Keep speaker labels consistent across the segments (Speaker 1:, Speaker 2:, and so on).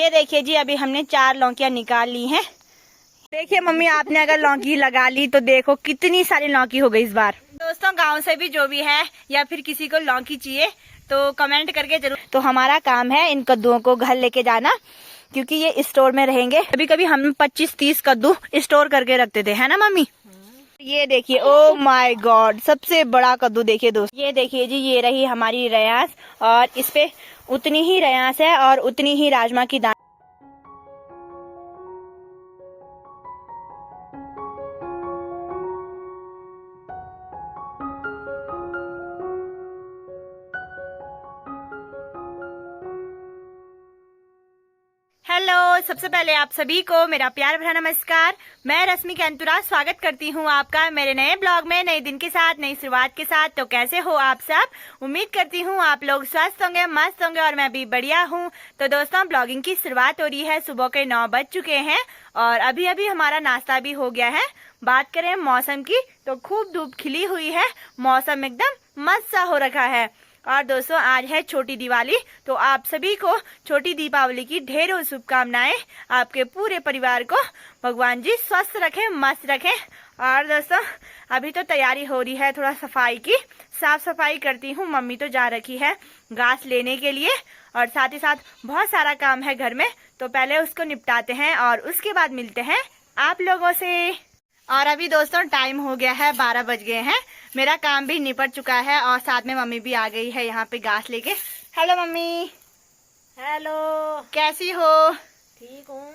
Speaker 1: ये देखिए जी, अभी हमने 4 लौकियां निकाल ली हैं। देखिए मम्मी, आपने अगर लौकी लगा ली तो देखो कितनी सारी लौकी हो गई इस बार। दोस्तों, गांव से भी जो भी है या फिर किसी को लौकी चाहिए तो कमेंट करके जरूर। तो हमारा काम है इन कद्दुओं को घर लेके जाना, क्योंकि ये स्टोर में रहेंगे। कभी कभी हम 25-30 कद्दू स्टोर करके रखते थे, है ना मम्मी? ये देखिए, ओ माय गॉड, सबसे बड़ा कद्दू देखिए दोस्त। ये देखिए जी, ये रही हमारी रयास, और इस पे उतनी ही रयास है और उतनी ही राजमा की दाल। हेलो, सबसे पहले आप सभी को मेरा प्यार भरा नमस्कार। मैं रश्मि कैंतुरा स्वागत करती हूँ आपका मेरे नए ब्लॉग में, नए दिन के साथ, नई शुरुआत के साथ। तो कैसे हो आप सब? उम्मीद करती हूँ आप लोग स्वस्थ होंगे, मस्त होंगे, और मैं भी बढ़िया हूँ। तो दोस्तों, ब्लॉगिंग की शुरुआत हो रही है। सुबह के 9 बज चुके हैं और अभी अभी हमारा नाश्ता भी हो गया है। बात करें मौसम की तो खूब धूप खिली हुई है, मौसम एकदम मस्त सा हो रखा है। और दोस्तों, आज है छोटी दिवाली, तो आप सभी को छोटी दीपावली की ढेरों शुभकामनाएं। आपके पूरे परिवार को भगवान जी स्वस्थ रखें, मस्त रखें। और दोस्तों, अभी तो तैयारी हो रही है थोड़ा सफाई की, साफ सफाई करती हूँ। मम्मी तो जा रखी है घास लेने के लिए, और साथ ही साथ बहुत सारा काम है घर में, तो पहले उसको निपटाते हैं और उसके बाद मिलते हैं आप लोगों से। और अभी दोस्तों टाइम हो गया है, 12 बज गए हैं। मेरा काम भी निपट चुका है और साथ में मम्मी भी आ गई है यहाँ पे घास लेके। Hello mummy.
Speaker 2: हेलो,
Speaker 1: कैसी हो?
Speaker 2: ठीक हूँ।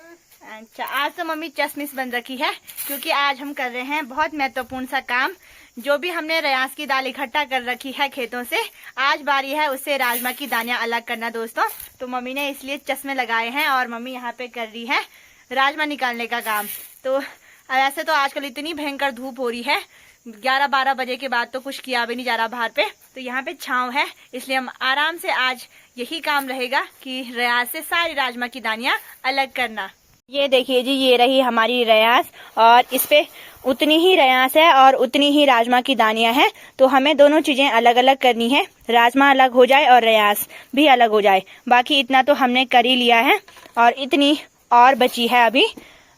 Speaker 1: अच्छा, आज तो मम्मी चश्मिश बन रखी है, क्योंकि आज हम कर रहे हैं बहुत महत्वपूर्ण सा काम। जो भी हमने रयास की दाल इकट्ठा कर रखी है खेतों से, आज बारी है उससे राजमा की दानियां अलग करना दोस्तों। तो मम्मी ने इसलिए चश्मे लगाए हैं और मम्मी यहाँ पे कर रही है राजमा निकालने का काम। तो ऐसे तो आजकल इतनी भयंकर धूप हो रही है, 11-12 बजे के बाद तो कुछ किया भी नहीं जा रहा बाहर पे। तो यहाँ पे छांव है, इसलिए हम आराम से आज यही काम रहेगा कि रयास से सारी राजमा की दानियां अलग करना। ये देखिए जी, ये रही हमारी रयास, और इस पे उतनी ही रयास है और उतनी ही राजमा की दानियां हैं। तो हमें दोनों चीजें अलग अलग करनी है, राजमा अलग हो जाए और रयास भी अलग हो जाए। बाकी इतना तो हमने कर ही लिया है, और इतनी और बची है अभी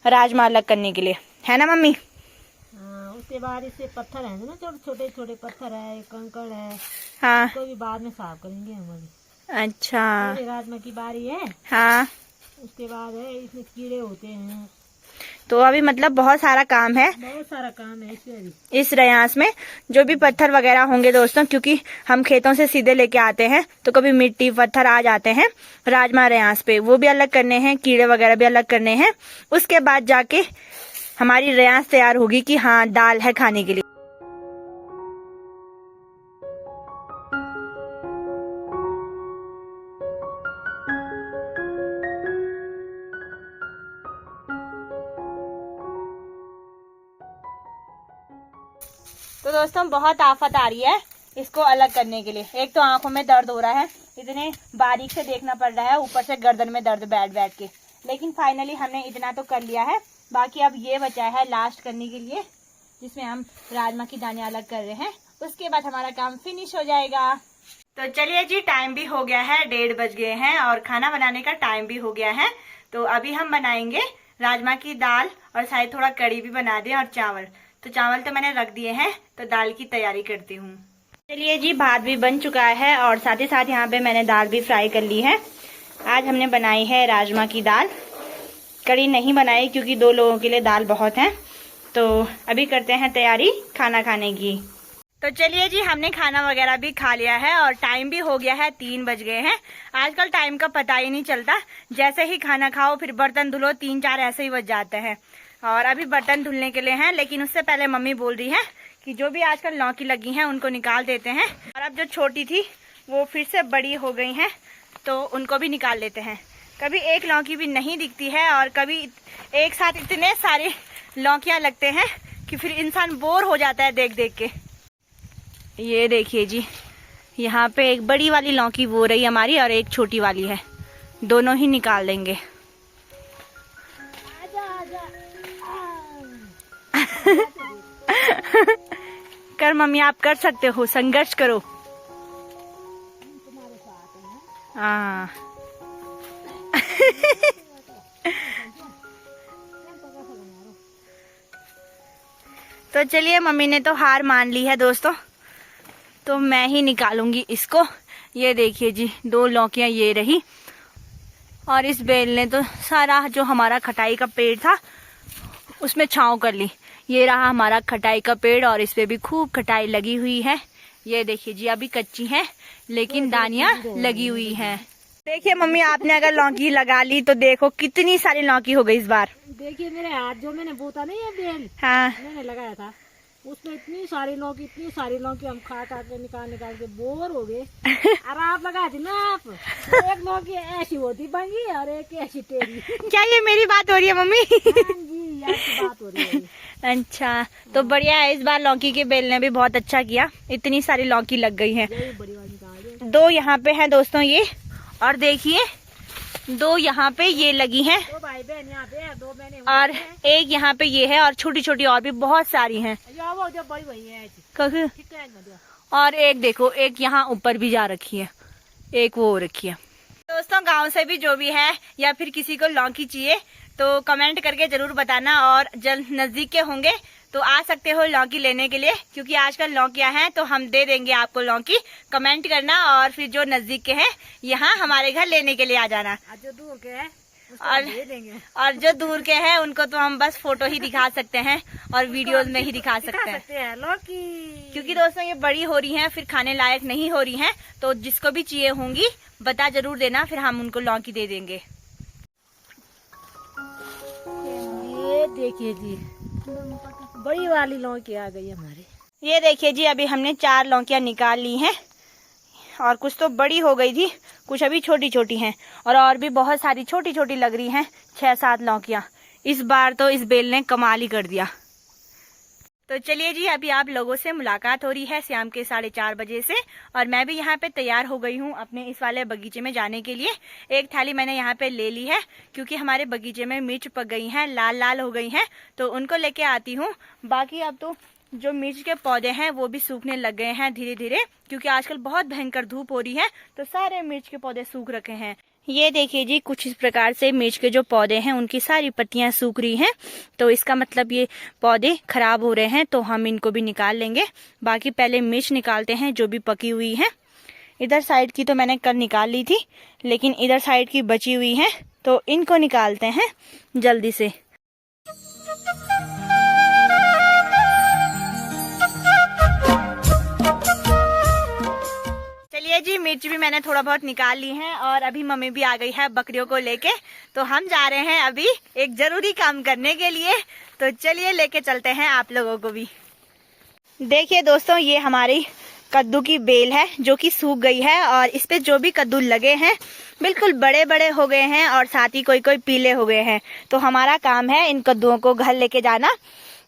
Speaker 1: राजमा अलग करने के लिए, है ना मम्मी?
Speaker 2: उसके बाद इससे पत्थर है ना, छोटे छोटे पत्थर है, कंकड़ है।
Speaker 1: हाँ,
Speaker 2: तो भी बाद में साफ करेंगे हम अभी।
Speaker 1: अच्छा,
Speaker 2: राजमा की बारी है।
Speaker 1: हाँ,
Speaker 2: उसके बाद है इसमें कीड़े होते हैं।
Speaker 1: तो अभी मतलब बहुत सारा काम है,
Speaker 2: बहुत सारा काम है इसमें अभी।
Speaker 1: इस रयास में जो भी पत्थर वगैरह होंगे दोस्तों, क्योंकि हम खेतों से सीधे लेके आते हैं, तो कभी मिट्टी पत्थर आ जाते हैं राजमा रयास पे, वो भी अलग करने हैं, कीड़े वगैरह भी अलग करने हैं। उसके बाद जाके हमारी रयास तैयार होगी कि हाँ दाल है खाने के लिए। तो दोस्तों, बहुत आफत आ रही है इसको अलग करने के लिए। एक तो आंखों में दर्द हो रहा है, इतने बारीक से देखना पड़ रहा है, ऊपर से गर्दन में दर्द बैठ बैठ के। लेकिन फाइनली हमने इतना तो कर लिया है। बाकी अब ये बचा है लास्ट करने के लिए, जिसमें हम राजमा की दानें अलग कर रहे हैं। उसके बाद हमारा काम फिनिश हो जाएगा। तो चलिए जी, टाइम भी हो गया है, 1:30 बज गए हैं और खाना बनाने का टाइम भी हो गया है। तो अभी हम बनाएंगे राजमा की दाल, और शायद थोड़ा कड़ी भी बना दें और चावल। तो चावल तो मैंने रख दिए हैं, तो दाल की तैयारी करती हूँ। चलिए जी, भात भी बन चुका है और साथ ही साथ यहाँ पे मैंने दाल भी फ्राई कर ली है। आज हमने बनाई है राजमा की दाल, कड़ी नहीं बनाई क्योंकि 2 लोगों के लिए दाल बहुत है। तो अभी करते हैं तैयारी खाना खाने की। तो चलिए जी, हमने खाना वगैरह भी खा लिया है और टाइम भी हो गया है, 3 बज गए हैं। आजकल टाइम का पता ही नहीं चलता, जैसे ही खाना खाओ फिर बर्तन धुलो, 3-4 ऐसे ही बज जाते हैं। और अभी बर्तन धुलने के लिए हैं, लेकिन उससे पहले मम्मी बोल रही है कि जो भी आजकल लौकी लगी हैं उनको निकाल देते हैं। और अब जो छोटी थी वो फिर से बड़ी हो गई हैं, तो उनको भी निकाल लेते हैं। कभी एक लौकी भी नहीं दिखती है और कभी एक साथ इतने सारे लौकियां लगते हैं कि फिर इंसान बोर हो जाता है देख देख के। ये देखिए जी, यहाँ पे एक बड़ी वाली लौकी वो रही हमारी और एक छोटी वाली है, दोनों ही निकाल देंगे। कर मम्मी, आप कर सकते हो, संघर्ष करो। हाँ, तो चलिए, मम्मी ने तो हार मान ली है दोस्तों, तो मैं ही निकालूंगी इसको। ये देखिए जी, 2 लौकियां ये रही, और इस बेल ने तो सारा जो हमारा खटाई का पेड़ था उसमें छांव कर ली। ये रहा हमारा खटाई का पेड़, और इस पे भी खूब खटाई लगी हुई है। ये देखिए जी, अभी कच्ची है लेकिन दानियां लगी हुई हैं। देखिए मम्मी, आपने अगर लौकी लगा ली तो देखो कितनी सारी लौकी हो गई इस बार।
Speaker 2: देखिए मेरे हाथ जो मैंने बोता नहीं है बेल,
Speaker 1: हाँ,
Speaker 2: मैंने लगाया था, उसमें इतनी सारी लौकी हम खा के निकाल के बोर हो गए। और आप लगा दी ना, आप एक लौकी ऐसी होती बंगी और एक ऐसी टेढ़ी।
Speaker 1: क्या ये मेरी बात हो रही है मम्मी?
Speaker 2: हाँ जी, आपकी बात हो रही है।
Speaker 1: अच्छा, तो बढ़िया है, इस बार लौकी के बेल ने भी बहुत अच्छा किया, इतनी सारी लौकी लग गई है।
Speaker 2: यही बड़ी वाली निकाल दे।
Speaker 1: 2 यहाँ पे हैं दोस्तों ये, और देखिए 2 यहाँ पे ये लगी हैं,
Speaker 2: 2 भाई बहन यहाँ पे है, 2 बहनें
Speaker 1: और एक यहाँ पे ये है, और छोटी छोटी और भी बहुत सारी हैं।
Speaker 2: वो जो बड़ी वही है ऐसी। ठीक है ना, दिया।
Speaker 1: और एक देखो, एक यहाँ ऊपर भी जा रखी है, एक वो हो रखी है। दोस्तों, गांव से भी जो भी है या फिर किसी को लौकी चाहिए तो कमेंट करके जरूर बताना, और जब नजदीक के होंगे तो आ सकते हो लौकी लेने के लिए, क्योंकि आजकल लौकियां हैं तो हम दे देंगे आपको लौकी। कमेंट करना, और फिर जो नजदीक के हैं यहाँ हमारे घर लेने के लिए आ जाना।
Speaker 2: जो दूर के है
Speaker 1: और
Speaker 2: दे देंगे।
Speaker 1: और जो दूर के हैं उनको तो हम बस फोटो ही दिखा सकते हैं और वीडियोस में ही दिखा सकते हैं,
Speaker 2: लौकी।
Speaker 1: क्योंकि दोस्तों ये बड़ी हो रही हैं, फिर खाने लायक नहीं हो रही हैं। तो जिसको भी चाहिए होंगी बता जरूर देना, फिर हम उनको लौकी दे देंगे।
Speaker 2: ये देखिए जी, बड़ी वाली लौकी आ गई हमारी।
Speaker 1: ये देखिए जी, अभी हमने 4 लौकियां निकाल ली हैं, और कुछ तो बड़ी हो गई थी, कुछ अभी छोटी छोटी हैं, और भी बहुत सारी छोटी छोटी लग रही हैं। 6-7 लौकियां इस बार तो इस बेल ने कमाल ही कर दिया। तो चलिए जी, अभी आप लोगों से मुलाकात हो रही है शाम के 4:30 बजे से, और मैं भी यहाँ पे तैयार हो गई हूँ अपने इस वाले बगीचे में जाने के लिए। एक थाली मैंने यहाँ पे ले ली है, क्योंकि हमारे बगीचे में मिर्च पक गई हैं, लाल लाल हो गई हैं, तो उनको लेके आती हूँ। बाकी अब तो जो मिर्च के पौधे हैं वो भी सूखने लग गए हैं धीरे धीरे, क्योंकि आजकल बहुत भयंकर धूप हो रही है, तो सारे मिर्च के पौधे सूख रखे हैं। ये देखिए जी, कुछ इस प्रकार से मिर्च के जो पौधे हैं उनकी सारी पत्तियां सूख रही हैं, तो इसका मतलब ये पौधे खराब हो रहे हैं, तो हम इनको भी निकाल लेंगे। बाकी पहले मिर्च निकालते हैं जो भी पकी हुई है। इधर साइड की तो मैंने कल निकाल ली थी, लेकिन इधर साइड की बची हुई है, तो इनको निकालते हैं जल्दी से। चलिए जी, मिर्च भी मैंने थोड़ा बहुत निकाल ली है, और अभी मम्मी भी आ गई है बकरियों को लेके, तो हम जा रहे हैं अभी एक जरूरी काम करने के लिए। तो चलिए लेके चलते हैं आप लोगों को भी। देखिए दोस्तों, ये हमारी कद्दू की बेल है जो कि सूख गई है, और इस पे जो भी कद्दू लगे हैं बिल्कुल बड़े बड़े हो गए हैं, और साथ ही कोई कोई पीले हो गए हैं। तो हमारा काम है इन कद्दुओं को घर लेके जाना,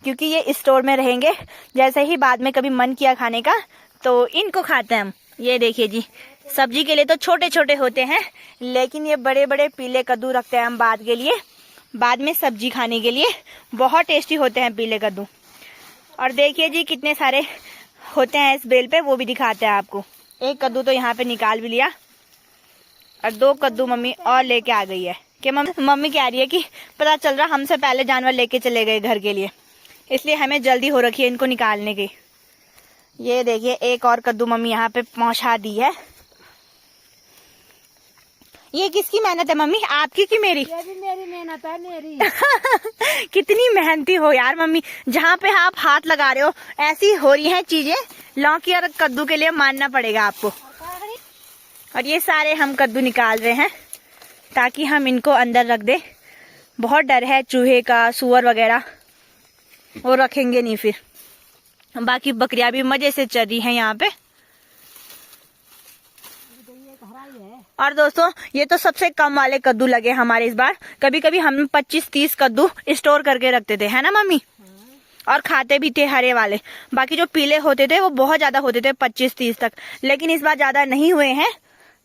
Speaker 1: क्योंकि ये स्टोर में रहेंगे। जैसे ही बाद में कभी मन किया खाने का तो इनको खाते हैं हम। ये देखिए जी, सब्जी के लिए तो छोटे छोटे होते हैं, लेकिन ये बड़े बड़े पीले कद्दू रखते हैं हम बाद के लिए, बाद में सब्जी खाने के लिए। बहुत टेस्टी होते हैं पीले कद्दू। और देखिए जी, कितने सारे होते हैं इस बेल पे, वो भी दिखाते हैं आपको। एक कद्दू तो यहाँ पे निकाल भी लिया, और 2 कद्दू मम्मी और लेके आ गई है। कि मम्मी कह रही है कि पता चल रहा हमसे पहले जानवर लेके चले गए घर के लिए, इसलिए हमें जल्दी हो रखी है इनको निकालने की। ये देखिए, एक और कद्दू मम्मी यहाँ पे पहुंचा दी है। ये किसकी मेहनत है मम्मी, आपकी कि मेरी?
Speaker 2: ये भी मेरी मेहनत है, मेरी।
Speaker 1: कितनी मेहनती हो यार मम्मी, जहाँ पे आप हाथ लगा रहे हो ऐसी हो रही हैं चीजें। लौकी और कद्दू के लिए मानना पड़ेगा आपको। और ये सारे हम कद्दू निकाल रहे हैं ताकि हम इनको अंदर रख दे। बहुत डर है चूहे का, सुअर वगैरह, वो रखेंगे नहीं फिर। बाकी बकरियां भी मजे से चल रही हैं यहाँ पे। और दोस्तों, ये तो सबसे कम वाले कद्दू लगे हमारे इस बार। कभी कभी हम 25-30 कद्दू स्टोर करके रखते थे, है ना मम्मी? और खाते भी थे हरे वाले। बाकी जो पीले होते थे वो बहुत ज्यादा होते थे, 25-30 तक। लेकिन इस बार ज्यादा नहीं हुए हैं,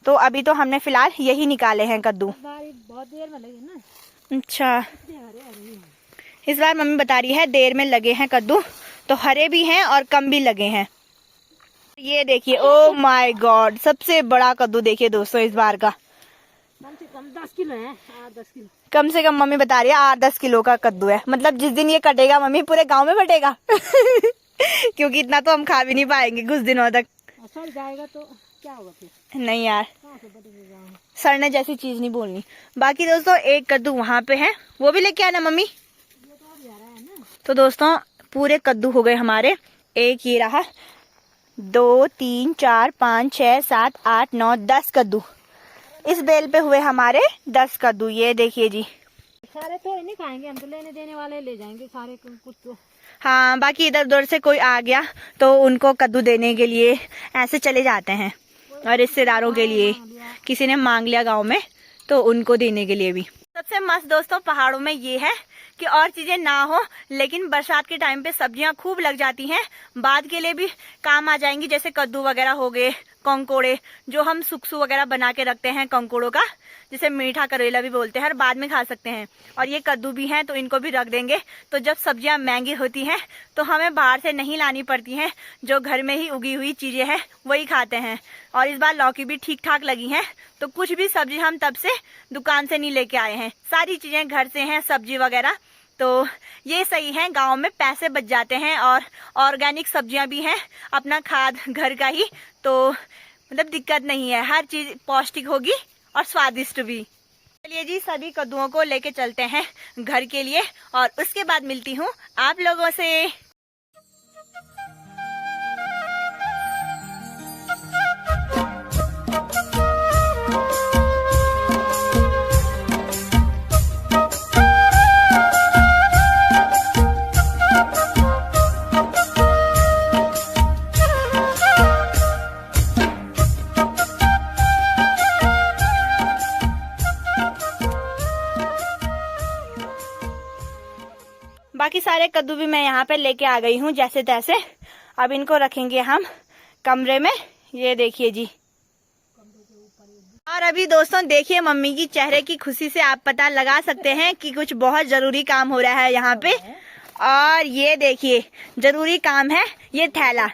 Speaker 1: तो अभी तो हमने फिलहाल यही निकाले हैं कद्दू।
Speaker 2: बहुत देर में लगे ना।
Speaker 1: अच्छा, इस बार मम्मी बता रही है देर में लगे हैं कद्दू, तो हरे भी हैं और कम भी लगे हैं। ये देखिए, ओ माय गॉड, सबसे बड़ा कद्दू देखिए दोस्तों इस बार का।
Speaker 2: कम से कम 10 किलो है, 8-10 किलो।
Speaker 1: कम से कम मम्मी बता रही है 8-10 किलो का कद्दू है। मतलब जिस दिन ये कटेगा मम्मी पूरे गांव में बटेगा क्योंकि इतना तो हम खा भी नहीं पाएंगे कुछ दिनों तक।
Speaker 2: सड़ जाएगा तो क्या होगा फिर?
Speaker 1: नहीं यार,
Speaker 2: कहाँ से बटेगा गाँव?
Speaker 1: सड़ने जैसी चीज नहीं बोलनी। बाकी दोस्तों एक कद्दू वहां पे है, वो भी लेके आना मम्मी।
Speaker 2: ये तो अब जा रहा है ना।
Speaker 1: तो दोस्तों पूरे कद्दू हो गए हमारे। एक ये रहा, 2 3 4 5 6 7 8 9 10 कद्दू। इस बेल पे हुए हमारे 10 कद्दू। ये देखिए जी।
Speaker 2: सारे तो नहीं खाएंगे हम, तो लेने देने वाले ले जाएंगे सारे कुछ तो।
Speaker 1: हाँ, बाकी इधर उधर से कोई आ गया तो उनको कद्दू देने के लिए ऐसे चले जाते हैं, और रिश्तेदारों के लिए किसी ने मांग लिया गांव में तो उनको देने के लिए भी। सबसे मस्त दोस्तों पहाड़ों में ये है कि और चीजें ना हो लेकिन बरसात के टाइम पे सब्जियां खूब लग जाती हैं, बाद के लिए भी काम आ जाएंगी। जैसे कद्दू वगैरह हो गए, कंकोड़े जो हम सुक्सू वगैरह बना के रखते हैं कंकोड़ों का, जिसे मीठा करेला भी बोलते हैं, और बाद में खा सकते हैं। और ये कद्दू भी हैं तो इनको भी रख देंगे। तो जब सब्जियां महंगी होती हैं तो हमें बाहर से नहीं लानी पड़ती हैं, जो घर में ही उगी हुई चीजें हैं वही खाते हैं। और इस बार लौकी भी ठीक ठाक लगी है, तो कुछ भी सब्जी हम तब से दुकान से नहीं लेके आए हैं, सारी चीजें घर से हैं सब्जी वगैरह। तो ये सही है, गांव में पैसे बच जाते हैं और ऑर्गेनिक सब्जियां भी हैं, अपना खाद घर का ही, तो मतलब दिक्कत नहीं है, हर चीज पौष्टिक होगी और स्वादिष्ट भी। चलिए जी सभी कद्दुओं को लेके चलते हैं घर के लिए और उसके बाद मिलती हूँ आप लोगों से। बाकी सारे कद्दू भी मैं यहाँ पे लेके आ गई हूँ जैसे तैसे। अब इनको रखेंगे हम कमरे में। ये देखिए जी। और अभी दोस्तों देखिए मम्मी की चेहरे की खुशी से आप पता लगा सकते हैं कि कुछ बहुत जरूरी काम हो रहा है यहाँ पे। और ये देखिए जरूरी काम है ये थैला।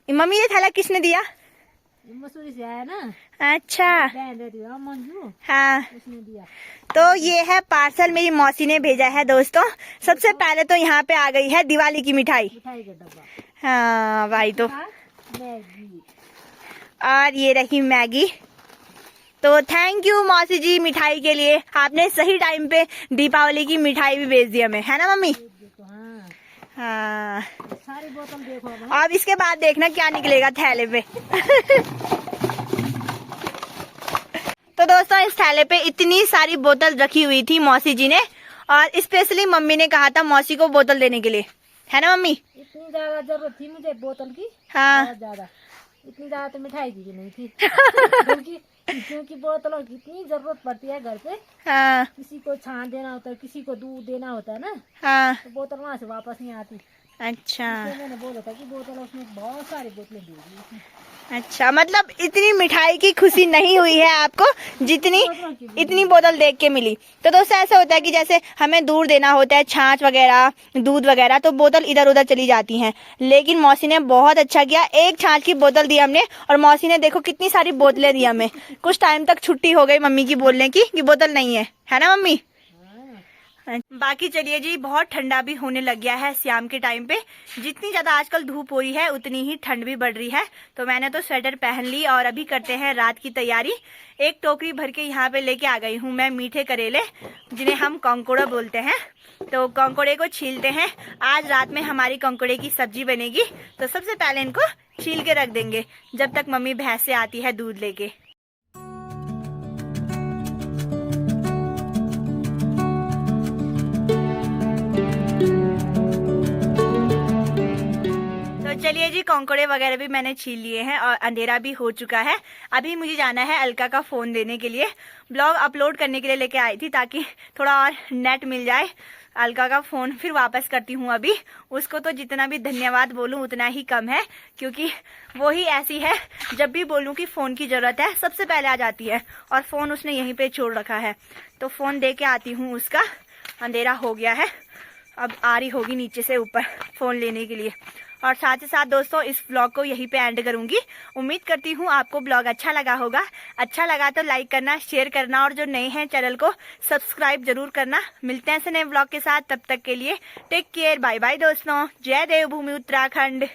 Speaker 1: मम्मी ये थैला किसने दिया?
Speaker 2: मसूरी से आया ना।
Speaker 1: अच्छा
Speaker 2: मंजू,
Speaker 1: हाँ,
Speaker 2: उसने दिया।
Speaker 1: तो ये है पार्सल मेरी मौसी ने भेजा है दोस्तों। सबसे पहले तो यहाँ पे आ गई है दिवाली की मिठाई
Speaker 2: का डब्बा।
Speaker 1: हाँ भाई, तो
Speaker 2: मैगी।
Speaker 1: और ये रही मैगी। तो थैंक यू मौसी जी मिठाई के लिए, आपने सही टाइम पे दीपावली की मिठाई भी भेज दी हमें, है ना मम्मी?
Speaker 2: हाँ,
Speaker 1: हाँ।
Speaker 2: सारी बोतल देखो
Speaker 1: अब इसके बाद देखना क्या निकलेगा थैले पे तो दोस्तों इस थैले पे इतनी सारी बोतल रखी हुई थी मौसी जी ने, और स्पेशली मम्मी ने कहा था मौसी को बोतल देने के लिए, है ना मम्मी?
Speaker 2: इतनी ज्यादा जरूरत थी मुझे बोतल की।
Speaker 1: हाँ,
Speaker 2: बहुत ज्यादा। इतनी ज्यादा तो मिठाई की भी नहीं थी क्योंकि बोतलों की इतनी जरूरत पड़ती है घर पे।
Speaker 1: हाँ,
Speaker 2: किसी को छान देना होता है, किसी को दूध देना होता है ना,
Speaker 1: हाँ।
Speaker 2: तो बोतल वहाँ से वापस नहीं आती।
Speaker 1: अच्छा,
Speaker 2: तो मैंने बोला था कि बोतल, उसमें बहुत सारी बोतलें दे दी उसने।
Speaker 1: अच्छा, मतलब इतनी मिठाई की खुशी नहीं हुई है आपको जितनी इतनी बोतल देख के मिली। तो दोस्तों ऐसा होता है कि जैसे हमें दूध देना होता है, छाछ वगैरह, दूध वगैरह, तो बोतल इधर उधर चली जाती हैं। लेकिन मौसी ने बहुत अच्छा किया, एक छाछ की बोतल दी हमने और मौसी ने देखो कितनी सारी बोतलें दी हमें। कुछ टाइम तक छुट्टी हो गई मम्मी की बोलने की कि बोतल नहीं है ना मम्मी? बाकी चलिए जी, बहुत ठंडा भी होने लग गया है शाम के टाइम पे। जितनी ज्यादा आजकल धूप हो रही है उतनी ही ठंड भी बढ़ रही है। तो मैंने तो स्वेटर पहन ली और अभी करते हैं रात की तैयारी। एक टोकरी भर के यहाँ पे लेके आ गई हूँ मैं मीठे करेले, जिन्हें हम कंकोड़ा बोलते हैं। तो कंकोड़े को छीलते हैं। आज रात में हमारी कंकोड़े की सब्जी बनेगी, तो सबसे पहले इनको छील के रख देंगे जब तक मम्मी भैंस से आती है दूध लेके। चलिए जी, कंकोड़े वगैरह भी मैंने छील लिए हैं और अंधेरा भी हो चुका है। अभी मुझे जाना है अलका का फोन देने के लिए। ब्लॉग अपलोड करने के लिए लेके आई थी ताकि थोड़ा और नेट मिल जाए। अलका का फोन फिर वापस करती हूँ अभी। उसको तो जितना भी धन्यवाद बोलूँ उतना ही कम है, क्योंकि वो ही ऐसी है, जब भी बोलूँ कि फोन की जरूरत है सबसे पहले आ जाती है, और फोन उसने यहीं पे छोड़ रखा है। तो फोन दे के आती हूँ उसका। अंधेरा हो गया है, अब आ रही होगी नीचे से ऊपर फोन लेने के लिए। और साथ ही साथ दोस्तों इस ब्लॉग को यहीं पे एंड करूंगी। उम्मीद करती हूँ आपको ब्लॉग अच्छा लगा होगा। अच्छा लगा तो लाइक करना, शेयर करना और जो नए हैं चैनल को सब्सक्राइब जरूर करना। मिलते हैं ऐसे नए ब्लॉग के साथ, तब तक के लिए टेक केयर, बाय बाय दोस्तों। जय देवभूमि उत्तराखंड।